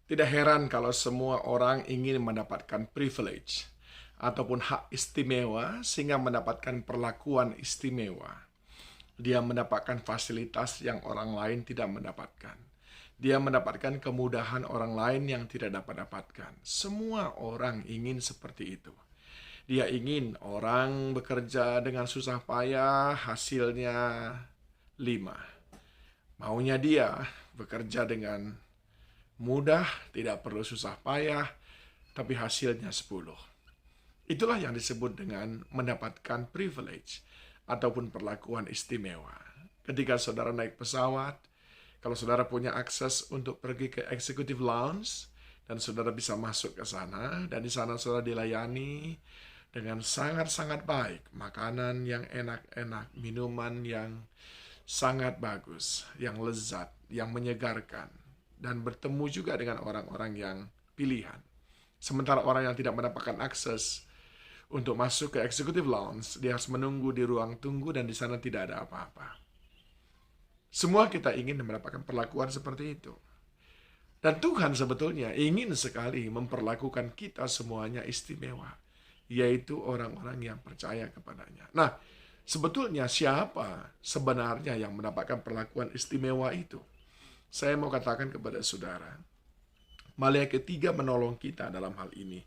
Tidak heran kalau semua orang ingin mendapatkan privilege ataupun hak istimewa sehingga mendapatkan perlakuan istimewa. Dia mendapatkan fasilitas yang orang lain tidak mendapatkan. Dia mendapatkan kemudahan orang lain yang tidak dapat dapatkan. Semua orang ingin seperti itu. Dia ingin orang bekerja dengan susah payah, hasilnya 5. Maunya dia bekerja dengan mudah, tidak perlu susah payah, tapi hasilnya 10. Itulah yang disebut dengan mendapatkan privilege ataupun perlakuan istimewa. Ketika saudara naik pesawat, kalau saudara punya akses untuk pergi ke executive lounge, dan saudara bisa masuk ke sana, dan di sana saudara dilayani dengan sangat-sangat baik. Makanan yang enak-enak, minuman yang sangat bagus, yang lezat, yang menyegarkan, dan bertemu juga dengan orang-orang yang pilihan. Sementara orang yang tidak mendapatkan akses untuk masuk ke executive lounge, dia harus menunggu di ruang tunggu dan di sana tidak ada apa-apa. Semua kita ingin mendapatkan perlakuan seperti itu. Dan Tuhan sebetulnya ingin sekali memperlakukan kita semuanya istimewa, yaitu orang-orang yang percaya kepadanya. Nah, sebetulnya siapa sebenarnya yang mendapatkan perlakuan istimewa itu? Saya mau katakan kepada saudara, malaikat ketiga menolong kita dalam hal ini.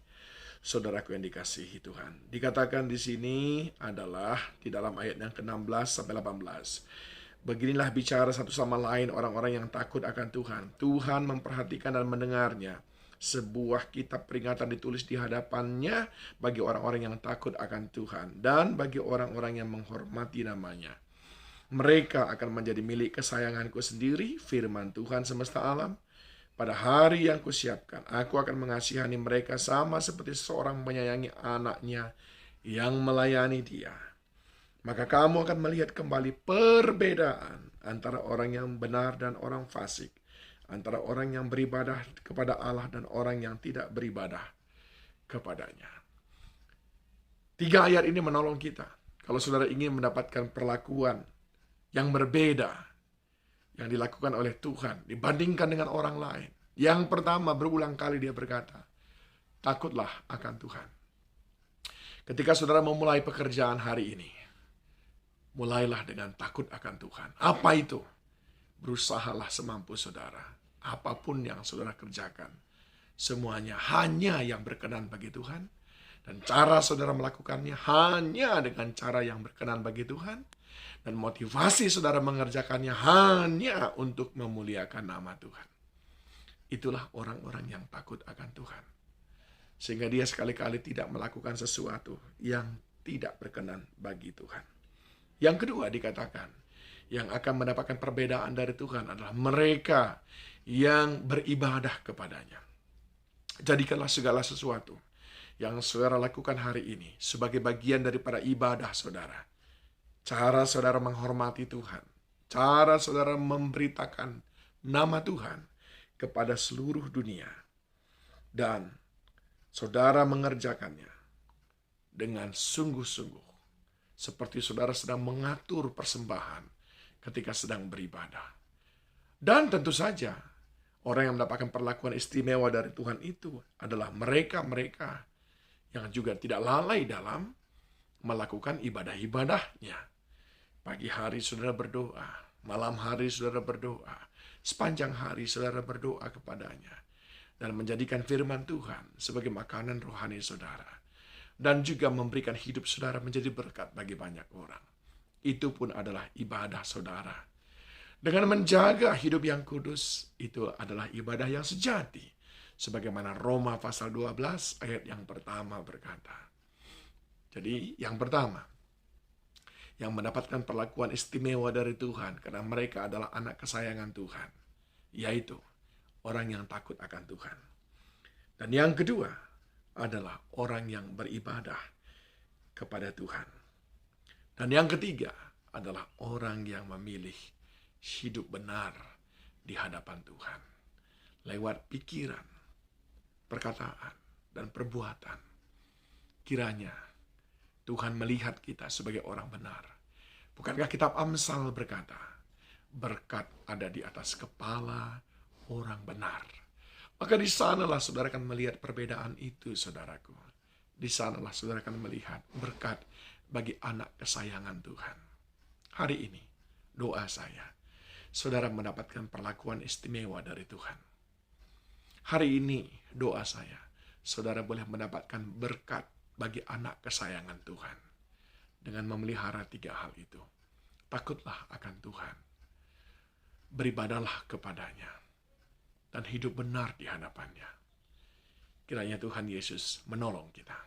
Saudaraku yang dikasihi Tuhan. Dikatakan di sini adalah di dalam ayat yang ke-16 sampai 18. Beginilah bicara satu sama lain orang-orang yang takut akan Tuhan. Tuhan memperhatikan dan mendengarnya. Sebuah kitab peringatan ditulis di hadapannya bagi orang-orang yang takut akan Tuhan dan bagi orang-orang yang menghormati namanya. Mereka akan menjadi milik kesayanganku sendiri, firman Tuhan semesta alam. Pada hari yang kusiapkan, aku akan mengasihani mereka sama seperti seorang menyayangi anaknya yang melayani dia. Maka kamu akan melihat kembali perbedaan antara orang yang benar dan orang fasik, antara orang yang beribadah kepada Allah dan orang yang tidak beribadah kepadanya. 3 ayat ini menolong kita. Kalau saudara ingin mendapatkan perlakuan yang berbeda yang dilakukan oleh Tuhan dibandingkan dengan orang lain. Yang pertama, berulang kali dia berkata, takutlah akan Tuhan. Ketika saudara memulai pekerjaan hari ini, mulailah dengan takut akan Tuhan. Apa itu? Berusahalah semampu saudara. Apapun yang saudara kerjakan, semuanya hanya yang berkenan bagi Tuhan. Dan cara saudara melakukannya hanya dengan cara yang berkenan bagi Tuhan. Dan motivasi saudara mengerjakannya hanya untuk memuliakan nama Tuhan. Itulah orang-orang yang takut akan Tuhan. Sehingga dia sekali-kali tidak melakukan sesuatu yang tidak berkenan bagi Tuhan. Yang kedua dikatakan, yang akan mendapatkan perbedaan dari Tuhan adalah mereka yang beribadah kepadanya. Jadikanlah segala sesuatu yang saudara lakukan hari ini sebagai bagian daripada ibadah saudara. Cara saudara menghormati Tuhan. Cara saudara memberitakan nama Tuhan kepada seluruh dunia. Dan saudara mengerjakannya dengan sungguh-sungguh. Seperti saudara sedang mengatur persembahan ketika sedang beribadah. Dan tentu saja, orang yang mendapatkan perlakuan istimewa dari Tuhan itu adalah mereka-mereka yang juga tidak lalai dalam melakukan ibadah-ibadahnya. Pagi hari saudara berdoa, malam hari saudara berdoa, sepanjang hari saudara berdoa kepadanya, dan menjadikan firman Tuhan sebagai makanan rohani saudara, dan juga memberikan hidup saudara menjadi berkat bagi banyak orang. Itu pun adalah ibadah saudara. Dengan menjaga hidup yang kudus, itu adalah ibadah yang sejati. Sebagaimana Roma pasal 12 ayat yang pertama berkata. Jadi yang pertama, yang mendapatkan perlakuan istimewa dari Tuhan karena mereka adalah anak kesayangan Tuhan, yaitu orang yang takut akan Tuhan. Dan yang kedua adalah orang yang beribadah kepada Tuhan. Dan yang ketiga adalah orang yang memilih hidup benar di hadapan Tuhan lewat pikiran, perkataan, dan perbuatan. Kiranya Tuhan melihat kita sebagai orang benar. Bukankah kitab Amsal berkata, berkat ada di atas kepala orang benar. Maka di sanalah saudara akan melihat perbedaan itu, saudaraku. Di sanalah saudara akan melihat berkat bagi anak kesayangan Tuhan. Hari ini, doa saya, saudara mendapatkan perlakuan istimewa dari Tuhan. Hari ini, doa saya, saudara boleh mendapatkan berkat bagi anak kesayangan Tuhan. Dengan memelihara 3 hal itu. Takutlah akan Tuhan. Beribadahlah kepadanya. Dan hidup benar di hadapannya. Kiranya Tuhan Yesus menolong kita.